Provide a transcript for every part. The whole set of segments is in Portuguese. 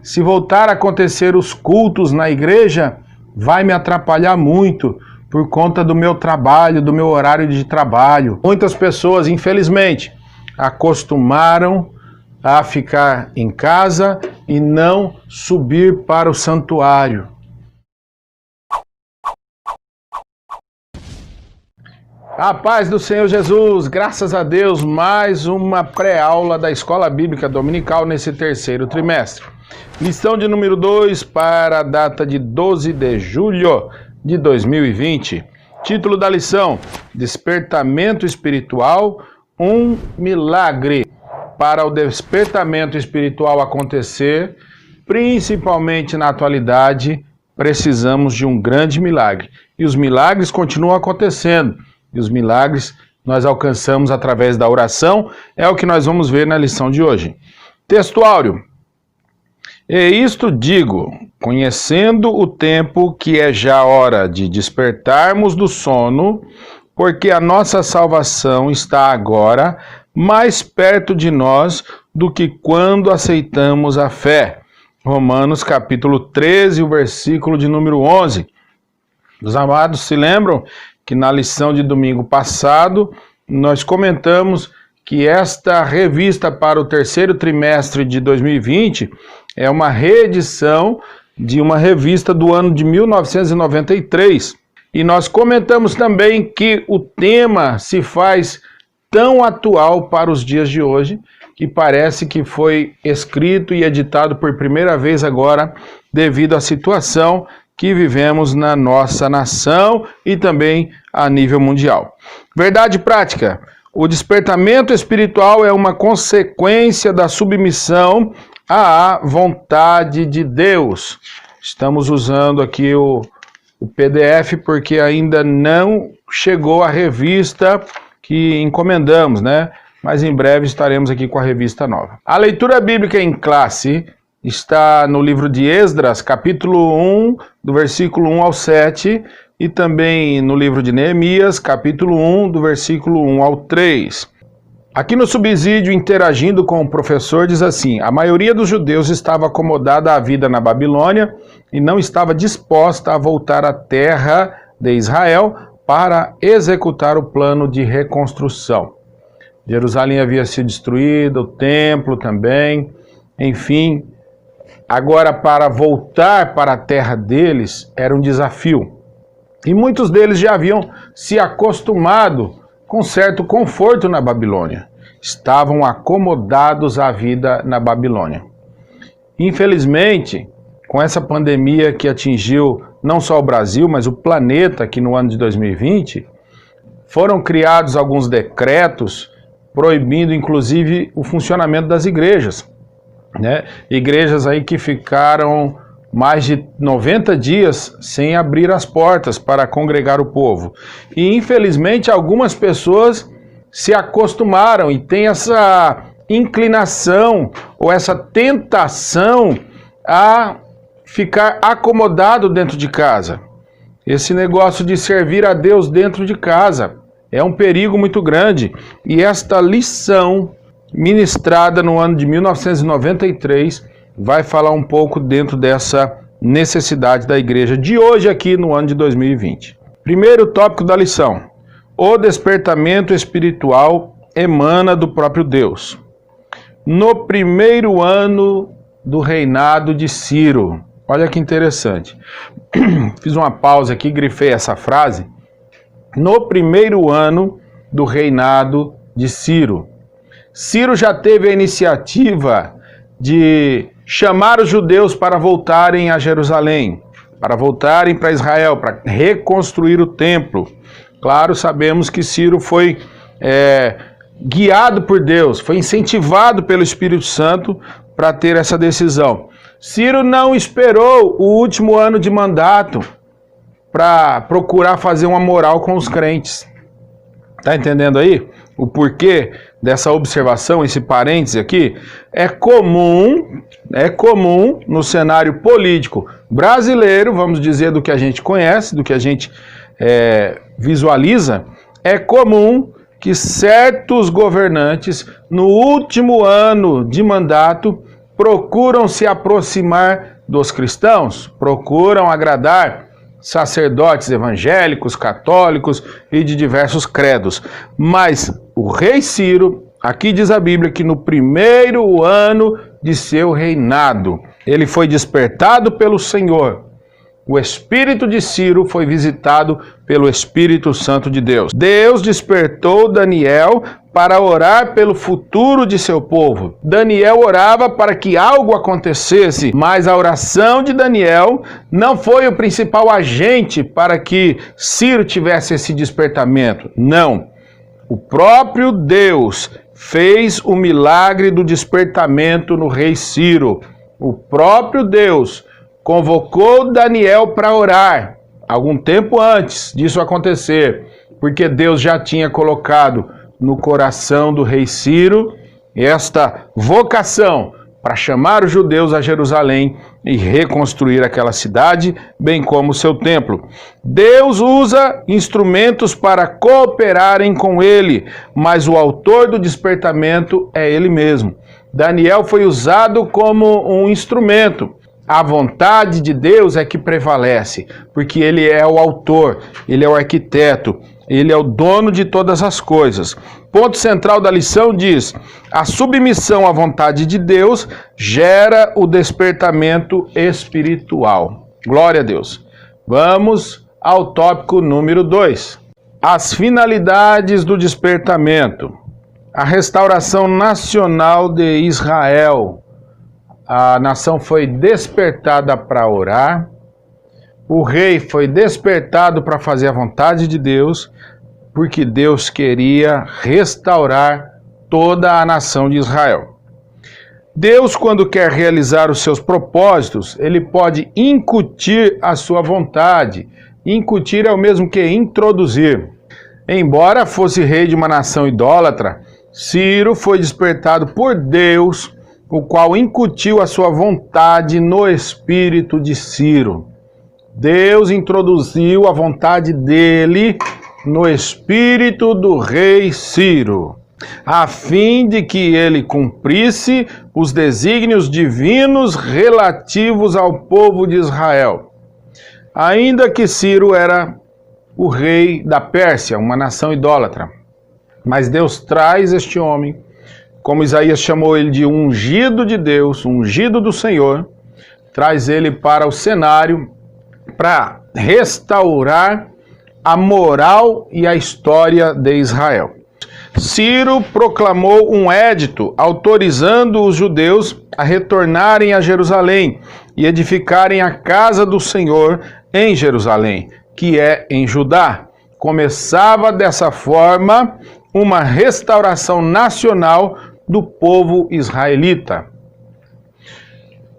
Se voltar a acontecer os cultos na igreja, vai me atrapalhar muito por conta do meu trabalho, do meu horário de trabalho. Muitas pessoas, infelizmente, acostumaram a ficar em casa e não subir para o santuário. A paz do Senhor Jesus, graças a Deus, mais uma pré-aula da Escola Bíblica Dominical nesse terceiro trimestre. Lição de número 2 para a data de 12 de julho de 2020. Título da lição: Despertamento Espiritual, um milagre. Para o despertamento espiritual acontecer, principalmente na atualidade, precisamos de um grande milagre. E os milagres continuam acontecendo. E os milagres nós alcançamos através da oração, é o que nós vamos ver na lição de hoje. Texto áureo. E isto digo, conhecendo o tempo que é já hora de despertarmos do sono, porque a nossa salvação está agora mais perto de nós do que quando aceitamos a fé. Romanos capítulo 13, o versículo de número 11. Os amados se lembram que na lição de domingo passado nós comentamos que esta revista para o terceiro trimestre de 2020 é uma reedição de uma revista do ano de 1993. E nós comentamos também que o tema se faz tão atual para os dias de hoje, que parece que foi escrito e editado por primeira vez agora, devido à situação que vivemos na nossa nação e também a nível mundial. Verdade prática: o despertamento espiritual é uma consequência da submissão à vontade de Deus. Estamos usando aqui o PDF porque ainda não chegou a revista que encomendamos, né? Mas em breve estaremos aqui com a revista nova. A leitura bíblica em classe está no livro de Esdras, capítulo 1, do versículo 1 ao 7, e também no livro de Neemias, capítulo 1, do versículo 1 ao 3. Aqui no subsídio, interagindo com o professor, diz assim: a maioria dos judeus estava acomodada à vida na Babilônia e não estava disposta a voltar à terra de Israel para executar o plano de reconstrução. Jerusalém havia sido destruída, o templo também, enfim. Agora, para voltar para a terra deles era um desafio. E muitos deles já haviam se acostumado com certo conforto na Babilônia. Estavam acomodados à vida na Babilônia. Infelizmente, com essa pandemia que atingiu não só o Brasil, mas o planeta aqui no ano de 2020, foram criados alguns decretos proibindo inclusive o funcionamento das igrejas. Né? Igrejas aí que ficaram mais de 90 dias sem abrir as portas para congregar o povo. E infelizmente algumas pessoas se acostumaram e têm essa inclinação ou essa tentação a ficar acomodado dentro de casa. Esse negócio de servir a Deus dentro de casa é um perigo muito grande. E esta lição ministrada no ano de 1993, vai falar um pouco dentro dessa necessidade da igreja de hoje aqui no ano de 2020. Primeiro tópico da lição: o despertamento espiritual emana do próprio Deus. No primeiro ano do reinado de Ciro, olha que interessante, fiz uma pausa aqui, grifei essa frase, no primeiro ano do reinado de Ciro. Ciro já teve a iniciativa de chamar os judeus para voltarem a Jerusalém, para voltarem para Israel, para reconstruir o templo. Claro, sabemos que Ciro foi guiado por Deus, foi incentivado pelo Espírito Santo para ter essa decisão. Ciro não esperou o último ano de mandato para procurar fazer uma moral com os crentes. Tá entendendo aí o porquê dessa observação, esse parêntese aqui? É comum no cenário político brasileiro, vamos dizer do que a gente conhece, do que a gente visualiza, é comum que certos governantes, no último ano de mandato, procuram se aproximar dos cristãos, procuram agradar sacerdotes evangélicos, católicos e de diversos credos. Mas o rei Ciro, aqui diz a Bíblia que no primeiro ano de seu reinado, ele foi despertado pelo Senhor. O espírito de Ciro foi visitado pelo Espírito Santo de Deus. Deus despertou Daniel para orar pelo futuro de seu povo. Daniel orava para que algo acontecesse, mas a oração de Daniel não foi o principal agente para que Ciro tivesse esse despertamento. Não. O próprio Deus fez o milagre do despertamento no rei Ciro. O próprio Deus convocou Daniel para orar, algum tempo antes disso acontecer, porque Deus já tinha colocado no coração do rei Ciro esta vocação para chamar os judeus a Jerusalém e reconstruir aquela cidade, bem como o seu templo. Deus usa instrumentos para cooperarem com ele, mas o autor do despertamento é ele mesmo. Daniel foi usado como um instrumento. A vontade de Deus é que prevalece, porque ele é o autor, ele é o arquiteto, ele é o dono de todas as coisas. Ponto central da lição diz: a submissão à vontade de Deus gera o despertamento espiritual. Glória a Deus. Vamos ao tópico número 2. As finalidades do despertamento. A restauração nacional de Israel. A nação foi despertada para orar, o rei foi despertado para fazer a vontade de Deus, porque Deus queria restaurar toda a nação de Israel. Deus, quando quer realizar os seus propósitos, ele pode incutir a sua vontade. Incutir é o mesmo que introduzir. Embora fosse rei de uma nação idólatra, Ciro foi despertado por Deus, o qual incutiu a sua vontade no espírito de Ciro. Deus introduziu a vontade dele no espírito do rei Ciro, a fim de que ele cumprisse os desígnios divinos relativos ao povo de Israel. Ainda que Ciro era o rei da Pérsia, uma nação idólatra, mas Deus traz este homem, como Isaías chamou ele de ungido de Deus, ungido do Senhor, traz ele para o cenário para restaurar a moral e a história de Israel. Ciro proclamou um édito autorizando os judeus a retornarem a Jerusalém e edificarem a casa do Senhor em Jerusalém, que é em Judá. Começava dessa forma uma restauração nacional do povo israelita.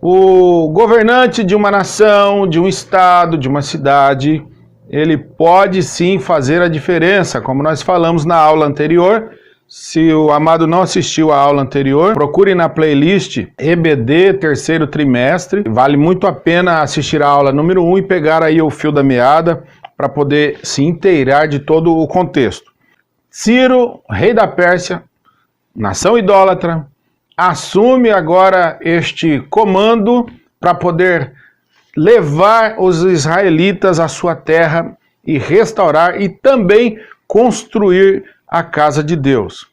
O governante de uma nação, de um estado, de uma cidade, ele pode sim fazer a diferença, como nós falamos na aula anterior. Se o amado não assistiu à aula anterior, procure na playlist EBD terceiro trimestre. Vale muito a pena assistir a aula número 1 e pegar aí o fio da meada para poder se inteirar de todo o contexto. Ciro, rei da Pérsia, nação idólatra, assume agora este comando para poder levar os israelitas à sua terra e restaurar e também construir a casa de Deus.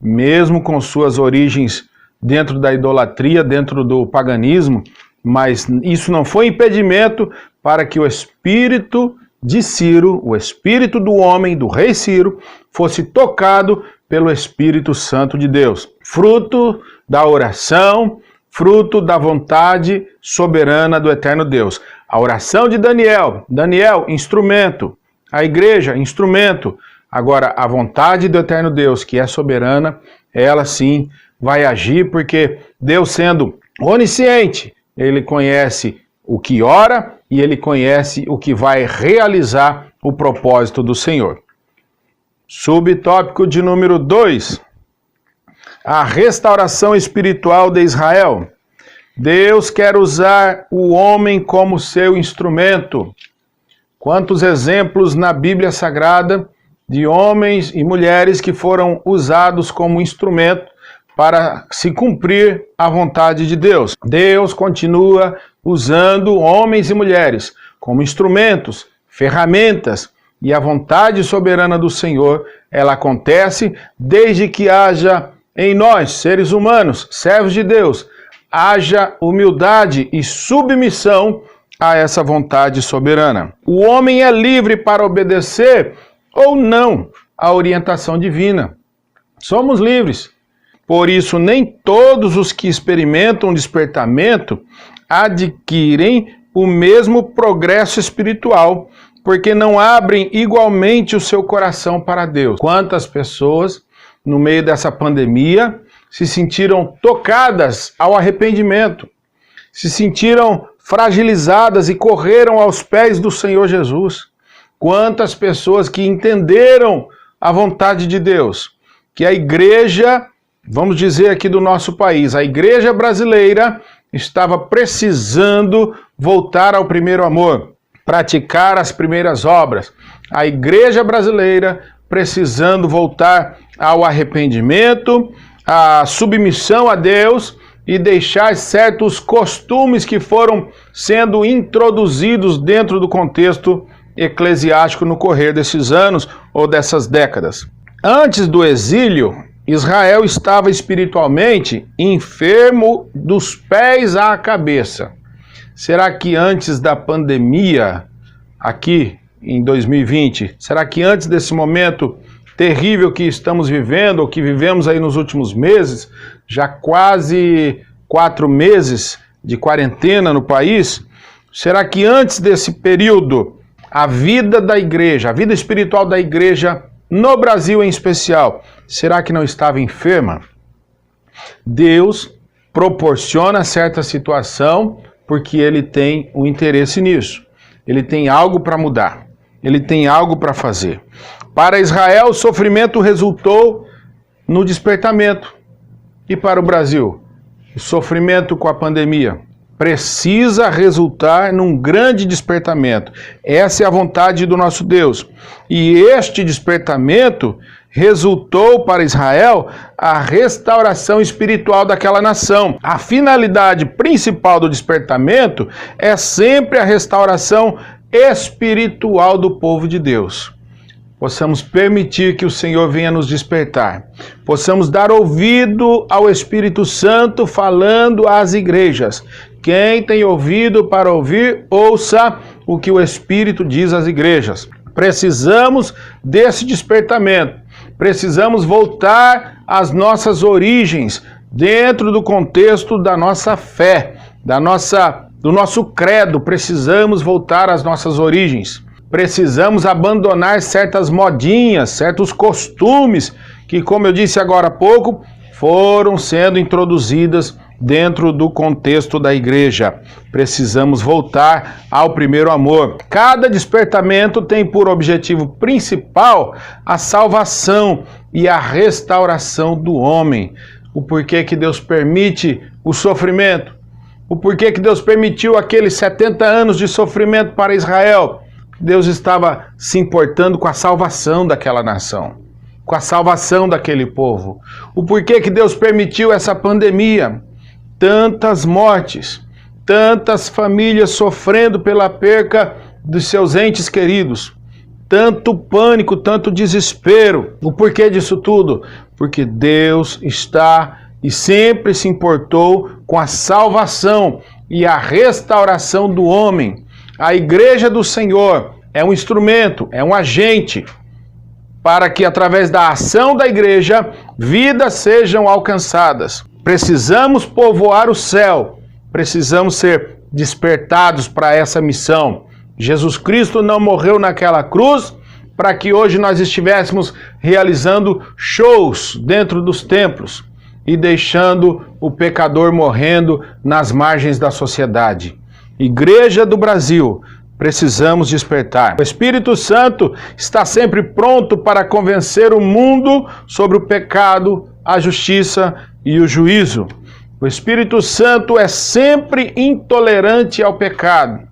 Mesmo com suas origens dentro da idolatria, dentro do paganismo, mas isso não foi impedimento para que o espírito de Ciro, o espírito do homem, do rei Ciro, fosse tocado pelo Espírito Santo de Deus, fruto da oração, fruto da vontade soberana do eterno Deus. A oração de Daniel, instrumento, a igreja, instrumento. Agora, a vontade do eterno Deus, que é soberana, ela sim vai agir, porque Deus, sendo onisciente, ele conhece o que ora e ele conhece o que vai realizar o propósito do Senhor. Subtópico de número 2. A restauração espiritual de Israel. Deus quer usar o homem como seu instrumento. Quantos exemplos na Bíblia Sagrada de homens e mulheres que foram usados como instrumento para se cumprir a vontade de Deus. Deus continua usando homens e mulheres como instrumentos, ferramentas, e a vontade soberana do Senhor, ela acontece desde que haja em nós, seres humanos, servos de Deus, haja humildade e submissão a essa vontade soberana. O homem é livre para obedecer ou não à orientação divina. Somos livres. Por isso, nem todos os que experimentam o despertamento adquirem o mesmo progresso espiritual, porque não abrem igualmente o seu coração para Deus. Quantas pessoas, no meio dessa pandemia, se sentiram tocadas ao arrependimento, se sentiram fragilizadas e correram aos pés do Senhor Jesus. Quantas pessoas que entenderam a vontade de Deus, que a igreja, vamos dizer aqui do nosso país, a igreja brasileira estava precisando voltar ao primeiro amor, praticar as primeiras obras. A igreja brasileira precisando voltar ao arrependimento, à submissão a Deus e deixar certos costumes que foram sendo introduzidos dentro do contexto eclesiástico no correr desses anos ou dessas décadas. Antes do exílio, Israel estava espiritualmente enfermo dos pés à cabeça. Será que antes da pandemia, aqui em 2020, será que antes desse momento terrível que estamos vivendo, ou que vivemos aí nos últimos meses, já quase 4 meses de quarentena no país, será que antes desse período, a vida da igreja, a vida espiritual da igreja, no Brasil em especial, será que não estava enferma? Deus proporciona certa situação porque Ele tem um interesse nisso. Ele tem algo para mudar. Ele tem algo para fazer. Para Israel, o sofrimento resultou no despertamento. E para o Brasil, o sofrimento com a pandemia precisa resultar num grande despertamento. Essa é a vontade do nosso Deus. E este despertamento resultou para Israel a restauração espiritual daquela nação. A finalidade principal do despertamento é sempre a restauração espiritual do povo de Deus. Possamos permitir que o Senhor venha nos despertar. Possamos dar ouvido ao Espírito Santo falando às igrejas. Quem tem ouvido para ouvir, ouça o que o Espírito diz às igrejas. Precisamos desse despertamento. Precisamos voltar às nossas origens, dentro do contexto da nossa fé, do nosso credo. Precisamos voltar às nossas origens. Precisamos abandonar certas modinhas, certos costumes que, como eu disse agora há pouco, foram sendo introduzidas dentro do contexto da igreja. Precisamos voltar ao primeiro amor. Cada despertamento tem por objetivo principal a salvação e a restauração do homem. O porquê que Deus permite o sofrimento? O porquê que Deus permitiu aqueles 70 anos de sofrimento para Israel? Deus estava se importando com a salvação daquela nação, com a salvação daquele povo. O porquê que Deus permitiu essa pandemia? Tantas mortes, tantas famílias sofrendo pela perca dos seus entes queridos, tanto pânico, tanto desespero. O porquê disso tudo? Porque Deus está e sempre se importou com a salvação e a restauração do homem. A igreja do Senhor é um instrumento, é um agente para que através da ação da igreja vidas sejam alcançadas. Precisamos povoar o céu, precisamos ser despertados para essa missão. Jesus Cristo não morreu naquela cruz para que hoje nós estivéssemos realizando shows dentro dos templos e deixando o pecador morrendo nas margens da sociedade. Igreja do Brasil, precisamos despertar. O Espírito Santo está sempre pronto para convencer o mundo sobre o pecado, a justiça e o juízo. O Espírito Santo é sempre intolerante ao pecado.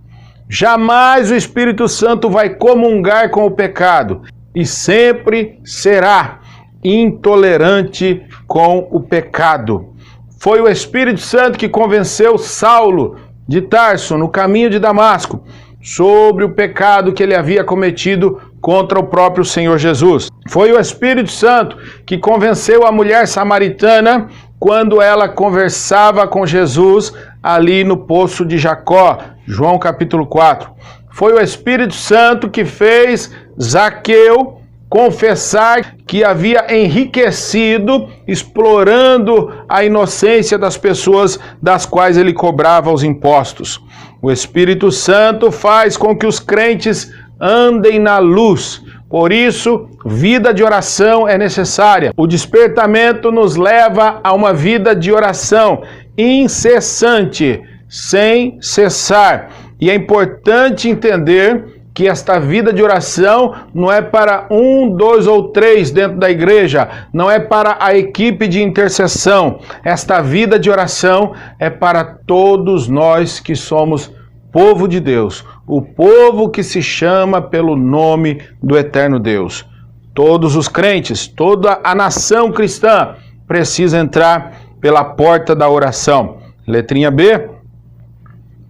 Jamais o Espírito Santo vai comungar com o pecado e sempre será intolerante com o pecado. Foi o Espírito Santo que convenceu Saulo de Tarso, no caminho de Damasco, sobre o pecado que ele havia cometido contra o próprio Senhor Jesus. Foi o Espírito Santo que convenceu a mulher samaritana quando ela conversava com Jesus ali no poço de Jacó, João capítulo 4. Foi o Espírito Santo que fez Zaqueu confessar que havia enriquecido explorando a inocência das pessoas das quais ele cobrava os impostos. O Espírito Santo faz com que os crentes andem na luz. Por isso, vida de oração é necessária. O despertamento nos leva a uma vida de oração incessante, sem cessar. E é importante entender que esta vida de oração não é para 1, 2 ou 3 dentro da igreja, não é para a equipe de intercessão. Esta vida de oração é para todos nós que somos povo de Deus, o povo que se chama pelo nome do eterno Deus. Todos os crentes, toda a nação cristã precisa entrar pela porta da oração. Letrinha B.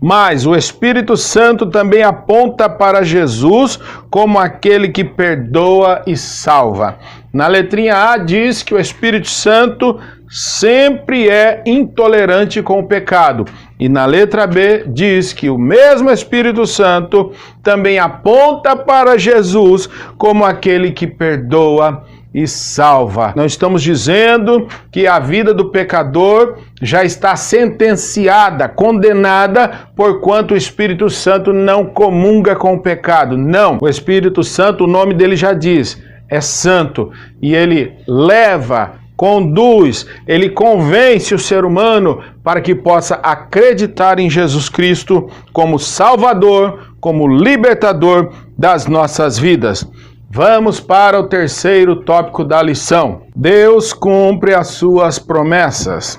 Mas o Espírito Santo também aponta para Jesus como aquele que perdoa e salva. Na letrinha A diz que o Espírito Santo sempre é intolerante com o pecado. E na letra B diz que o mesmo Espírito Santo também aponta para Jesus como aquele que perdoa e salva. Não estamos dizendo que a vida do pecador já está sentenciada, condenada, porquanto o Espírito Santo não comunga com o pecado. Não, o Espírito Santo, o nome dele já diz, é santo, e ele leva, conduz, ele convence o ser humano para que possa acreditar em Jesus Cristo como Salvador, como libertador das nossas vidas. Vamos para o terceiro tópico da lição. Deus cumpre as suas promessas.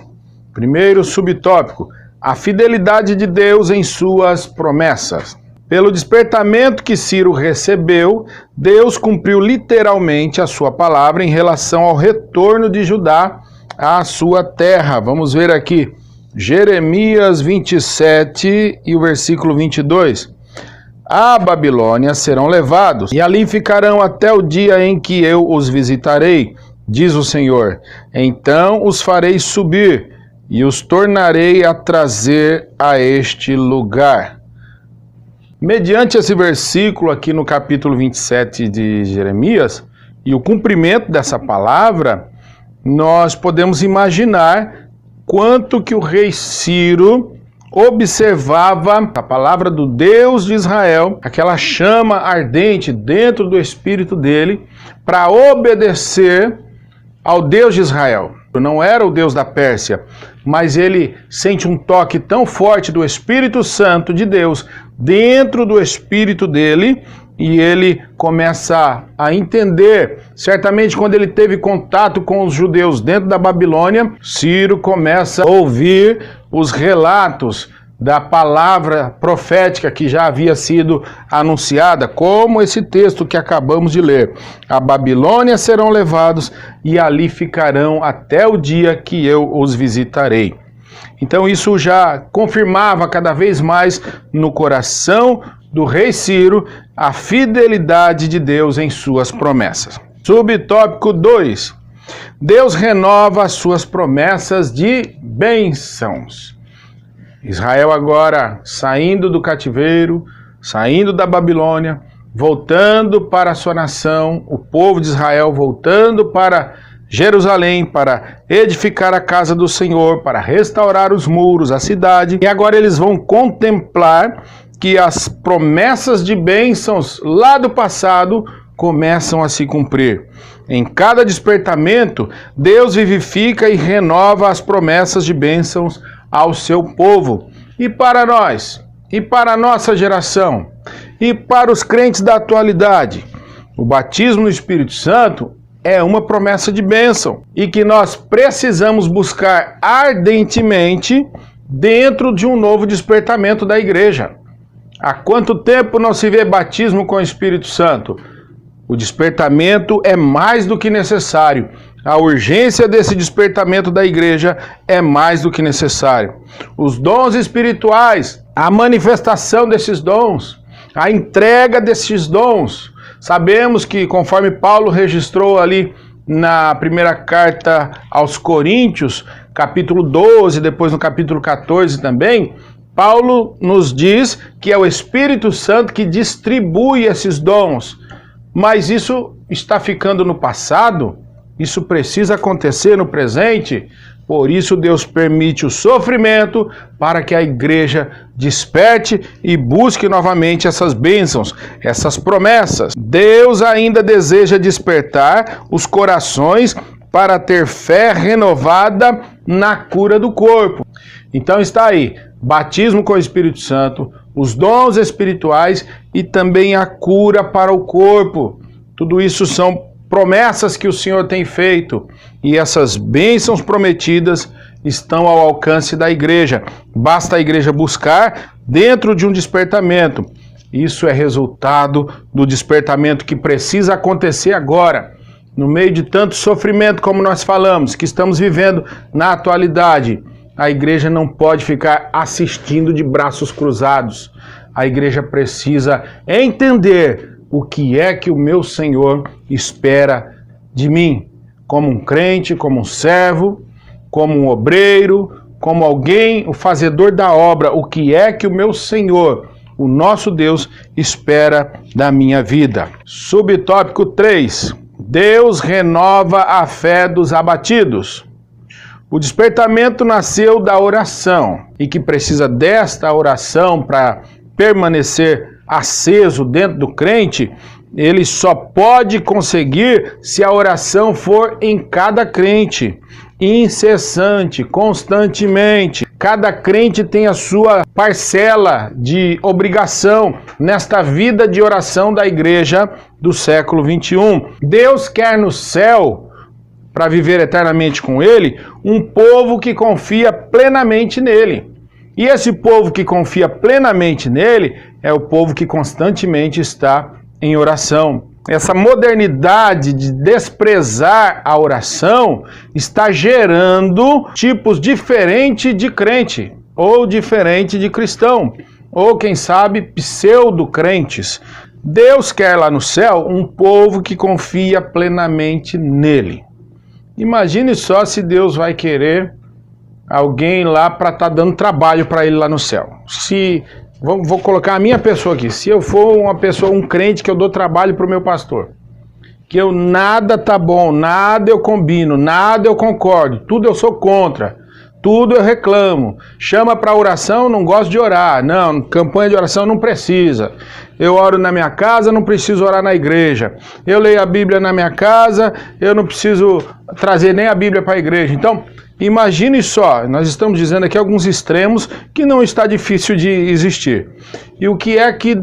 Primeiro subtópico, a fidelidade de Deus em suas promessas. Pelo despertamento que Ciro recebeu, Deus cumpriu literalmente a sua palavra em relação ao retorno de Judá à sua terra. Vamos ver aqui, Jeremias 27 e o versículo 22. A Babilônia serão levados, e ali ficarão até o dia em que eu os visitarei, diz o Senhor. Então os farei subir, e os tornarei a trazer a este lugar. Mediante esse versículo aqui no capítulo 27 de Jeremias, e o cumprimento dessa palavra, nós podemos imaginar quanto que o rei Ciro observava a palavra do Deus de Israel, aquela chama ardente dentro do espírito dele, para obedecer ao Deus de Israel. Não era o Deus da Pérsia, mas ele sente um toque tão forte do Espírito Santo de Deus dentro do espírito dele, e ele começa a entender. Certamente quando ele teve contato com os judeus dentro da Babilônia, Ciro começa a ouvir os relatos da palavra profética que já havia sido anunciada, como esse texto que acabamos de ler. A Babilônia serão levados e ali ficarão até o dia que eu os visitarei. Então isso já confirmava cada vez mais no coração do rei Ciro a fidelidade de Deus em suas promessas. Subtópico 2. Deus renova as suas promessas de bênçãos. Israel agora saindo do cativeiro, saindo da Babilônia, voltando para a sua nação, o povo de Israel voltando para Jerusalém para edificar a casa do Senhor, para restaurar os muros, a cidade. E agora eles vão contemplar que as promessas de bênçãos lá do passado começam a se cumprir. Em cada despertamento, Deus vivifica e renova as promessas de bênçãos ao seu povo. E para nós, e para a nossa geração, e para os crentes da atualidade, o batismo no Espírito Santo é uma promessa de bênção e que nós precisamos buscar ardentemente dentro de um novo despertamento da igreja. Há quanto tempo não se vê batismo com o Espírito Santo? O despertamento é mais do que necessário. A urgência desse despertamento da igreja é mais do que necessário. Os dons espirituais, a manifestação desses dons, a entrega desses dons. Sabemos que, conforme Paulo registrou ali na primeira carta aos Coríntios, capítulo 12, depois no capítulo 14 também, Paulo nos diz que é o Espírito Santo que distribui esses dons. Mas isso está ficando no passado, isso precisa acontecer no presente, por isso Deus permite o sofrimento para que a igreja desperte e busque novamente essas bênçãos, essas promessas. Deus ainda deseja despertar os corações para ter fé renovada na cura do corpo. Então está aí, batismo com o Espírito Santo, os dons espirituais e também a cura para o corpo. Tudo isso são promessas que o Senhor tem feito e essas bênçãos prometidas estão ao alcance da igreja. Basta a igreja buscar dentro de um despertamento. Isso é resultado do despertamento que precisa acontecer agora. No meio de tanto sofrimento, como nós falamos, que estamos vivendo na atualidade, a igreja não pode ficar assistindo de braços cruzados. A igreja precisa entender o que é que o meu Senhor espera de mim, como um crente, como um servo, como um obreiro, como alguém, o fazedor da obra, o que é que o meu Senhor, o nosso Deus, espera da minha vida. Subtópico 3. Deus renova a fé dos abatidos. O despertamento nasceu da oração e que precisa desta oração para permanecer aceso dentro do crente, ele só pode conseguir se a oração for em cada crente, incessante, constantemente. Cada crente tem a sua parcela de obrigação nesta vida de oração da igreja do século 21. Deus quer no céu, para viver eternamente com Ele, um povo que confia plenamente nele. E esse povo que confia plenamente nele é o povo que constantemente está em oração. Essa modernidade de desprezar a oração está gerando tipos diferentes de crente, ou diferente de cristão, ou quem sabe pseudo-crentes. Deus quer lá no céu um povo que confia plenamente nele. Imagine só se Deus vai querer alguém lá para estar dando trabalho para ele lá no céu. Vou colocar a minha pessoa aqui. Se eu for uma pessoa, um crente que eu dou trabalho para o meu pastor, que eu nada tá bom, nada eu combino, nada eu concordo, tudo eu sou contra, tudo eu reclamo. Chama para oração, não gosto de orar. Não, campanha de oração não precisa. Eu oro na minha casa, não preciso orar na igreja. Eu leio a Bíblia na minha casa, eu não preciso trazer nem a Bíblia para a igreja. Então, imagine só, nós estamos dizendo aqui alguns extremos que não está difícil de existir. E o que é que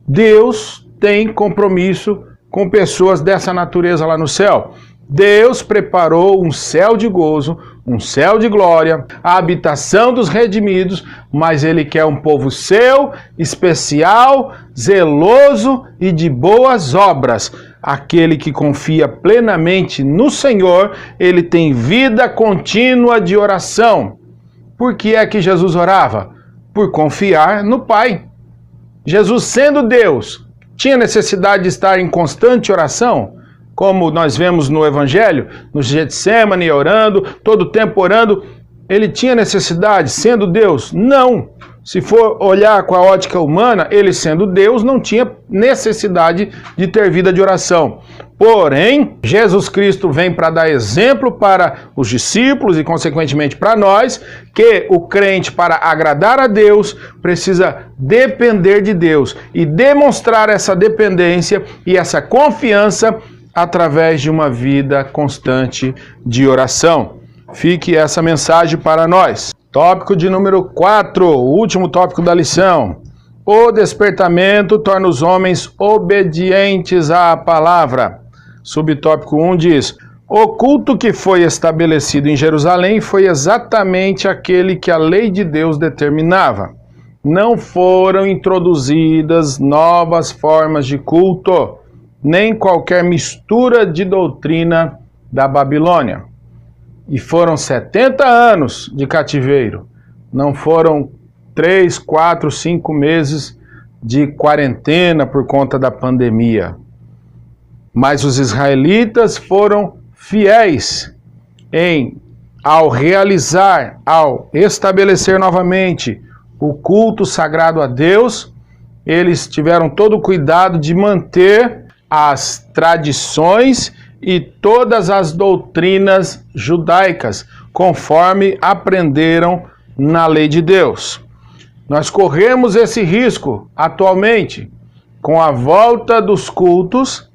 Deus tem compromisso com pessoas dessa natureza lá no céu? Deus preparou um céu de gozo, um céu de glória, a habitação dos redimidos, mas Ele quer um povo seu, especial, zeloso e de boas obras. Aquele que confia plenamente no Senhor, ele tem vida contínua de oração. Por que é que Jesus orava? Por confiar no Pai. Jesus, sendo Deus, tinha necessidade de estar em constante oração? Como nós vemos no Evangelho, no Getsemane orando, todo o tempo orando, ele tinha necessidade, sendo Deus? Não. Se for olhar com a ótica humana, ele sendo Deus não tinha necessidade de ter vida de oração. Porém, Jesus Cristo vem para dar exemplo para os discípulos e consequentemente para nós, que o crente, para agradar a Deus, precisa depender de Deus e demonstrar essa dependência e essa confiança através de uma vida constante de oração. Fique essa mensagem para nós. Tópico de número 4, o último tópico da lição. O despertamento torna os homens obedientes à palavra. Subtópico 1 diz: o culto que foi estabelecido em Jerusalém foi exatamente aquele que a lei de Deus determinava. Não foram introduzidas novas formas de culto. nem qualquer mistura de doutrina da Babilônia. E foram 70 anos de cativeiro, não foram 3, 4, 5 meses de quarentena por conta da pandemia. Mas os israelitas foram fiéis ao realizar, ao estabelecer novamente o culto sagrado a Deus. Eles tiveram todo o cuidado de manter as tradições e todas as doutrinas judaicas, conforme aprenderam na lei de Deus. Nós corremos esse risco atualmente com a volta dos cultos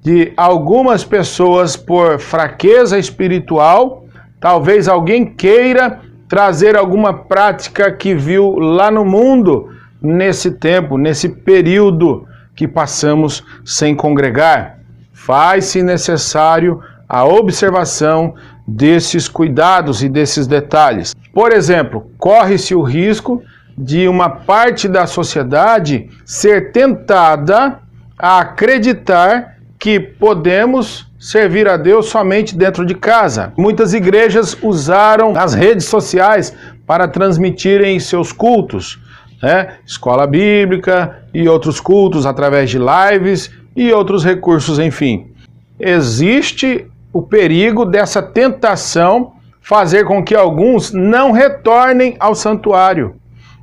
de algumas pessoas por fraqueza espiritual. Talvez alguém queira trazer alguma prática que viu lá no mundo nesse tempo, nesse período que passamos sem congregar. Faz-se necessário a observação desses cuidados e desses detalhes. Por exemplo, corre-se o risco de uma parte da sociedade ser tentada a acreditar que podemos servir a Deus somente dentro de casa. Muitas igrejas usaram as redes sociais para transmitirem seus cultos, escola bíblica e outros cultos através de lives e outros recursos, enfim. Existe o perigo dessa tentação fazer com que alguns não retornem ao santuário,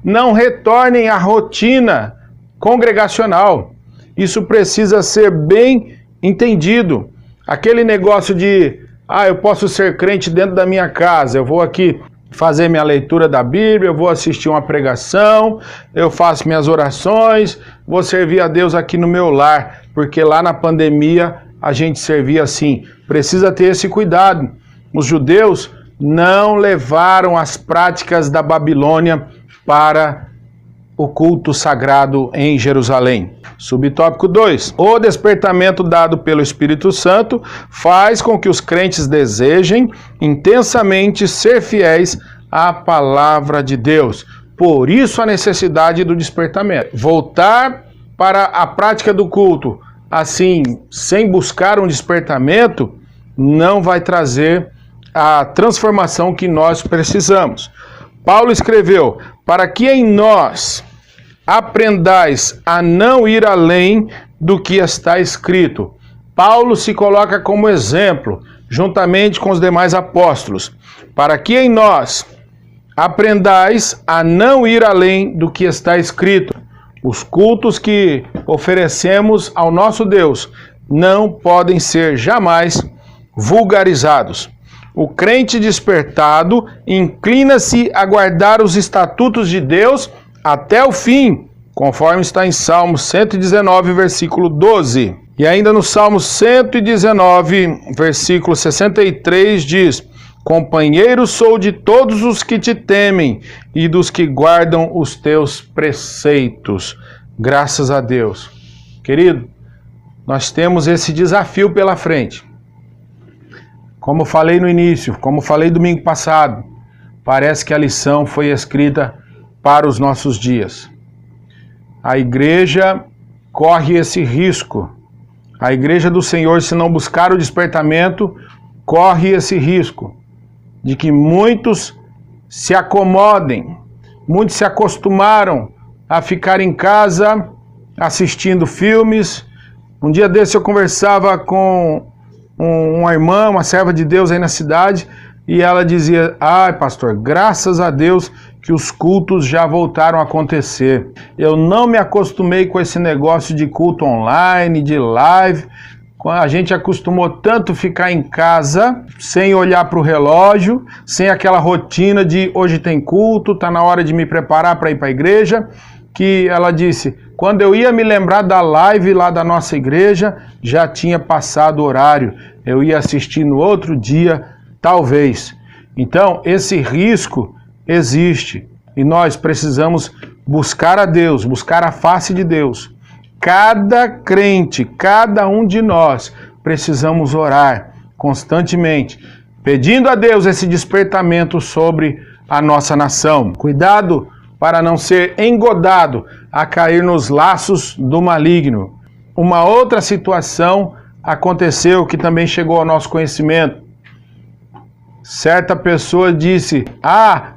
não retornem à rotina congregacional. Isso precisa ser bem entendido. Aquele negócio de, eu posso ser crente dentro da minha casa, eu vou aqui fazer minha leitura da Bíblia, eu vou assistir uma pregação, eu faço minhas orações, vou servir a Deus aqui no meu lar, porque lá na pandemia a gente servia assim. Precisa ter esse cuidado. Os judeus não levaram as práticas da Babilônia para o culto sagrado em Jerusalém. Subtópico 2. O despertamento dado pelo Espírito Santo faz com que os crentes desejem intensamente ser fiéis à palavra de Deus. Por isso a necessidade do despertamento. Voltar para a prática do culto, assim, sem buscar um despertamento, não vai trazer a transformação que nós precisamos. Paulo escreveu: para que em nós aprendais a não ir além do que está escrito. Paulo se coloca como exemplo, juntamente com os demais apóstolos. Para que em nós aprendais a não ir além do que está escrito. Os cultos que oferecemos ao nosso Deus não podem ser jamais vulgarizados. O crente despertado inclina-se a guardar os estatutos de Deus até o fim, conforme está em Salmo 119, versículo 12. E ainda no Salmo 119, versículo 63, diz: companheiro sou de todos os que te temem e dos que guardam os teus preceitos. Graças a Deus. Querido, nós temos esse desafio pela frente. Como falei no início, como falei domingo passado, parece que a lição foi escrita para os nossos dias. A igreja corre esse risco. A igreja do Senhor, se não buscar o despertamento, corre esse risco de que muitos se acomodem, muitos se acostumaram a ficar em casa assistindo filmes. Um dia desse eu conversava com uma irmã, uma serva de Deus aí na cidade, e ela dizia: pastor, graças a Deus que os cultos já voltaram a acontecer. Eu não me acostumei com esse negócio de culto online, de live. A gente acostumou tanto ficar em casa, sem olhar para o relógio, sem aquela rotina de hoje tem culto, está na hora de me preparar para ir para a igreja, que ela disse, quando eu ia me lembrar da live lá da nossa igreja, já tinha passado o horário, eu ia assistir no outro dia, talvez. Então, esse risco existe e nós precisamos buscar a Deus, buscar a face de Deus. Cada crente, cada um de nós, precisamos orar constantemente, pedindo a Deus esse despertamento sobre a nossa nação. Cuidado para não ser engodado a cair nos laços do maligno. uma outra situação aconteceu que também chegou ao nosso conhecimento. Certa pessoa disse: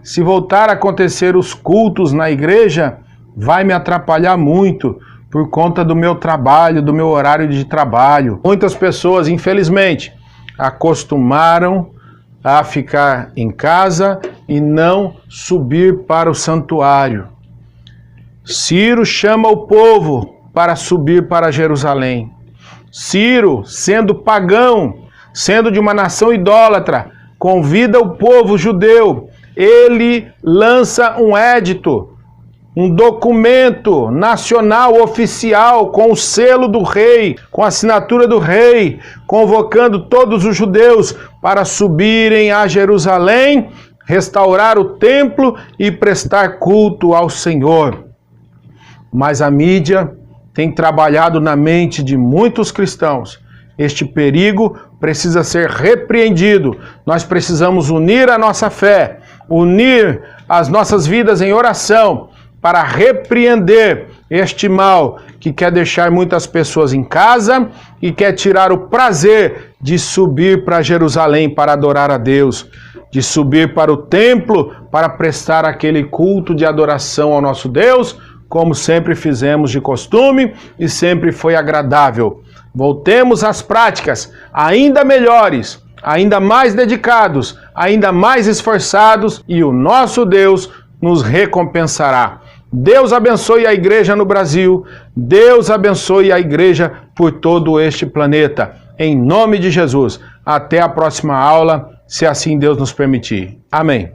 se voltar a acontecer os cultos na igreja, vai me atrapalhar muito por conta do meu trabalho, do meu horário de trabalho. Muitas pessoas, infelizmente, acostumaram a ficar em casa e não subir para o santuário. Ciro chama o povo para subir para Jerusalém. Ciro, sendo pagão, sendo de uma nação idólatra, convida o povo judeu. Ele lança um édito, um documento nacional oficial com o selo do rei, com a assinatura do rei, convocando todos os judeus para subirem a Jerusalém, restaurar o templo e prestar culto ao Senhor. Mas a mídia tem trabalhado na mente de muitos cristãos. Este perigo precisa ser repreendido. Nós precisamos unir a nossa fé, unir as nossas vidas em oração para repreender este mal que quer deixar muitas pessoas em casa e quer tirar o prazer de subir para Jerusalém para adorar a Deus, de subir para o templo para prestar aquele culto de adoração ao nosso Deus, como sempre fizemos de costume e sempre foi agradável. Voltemos às práticas ainda melhores, ainda mais dedicados, ainda mais esforçados, e o nosso Deus nos recompensará. Deus abençoe a igreja no Brasil, Deus abençoe a igreja por todo este planeta. Em nome de Jesus. Até a próxima aula, se assim Deus nos permitir. Amém.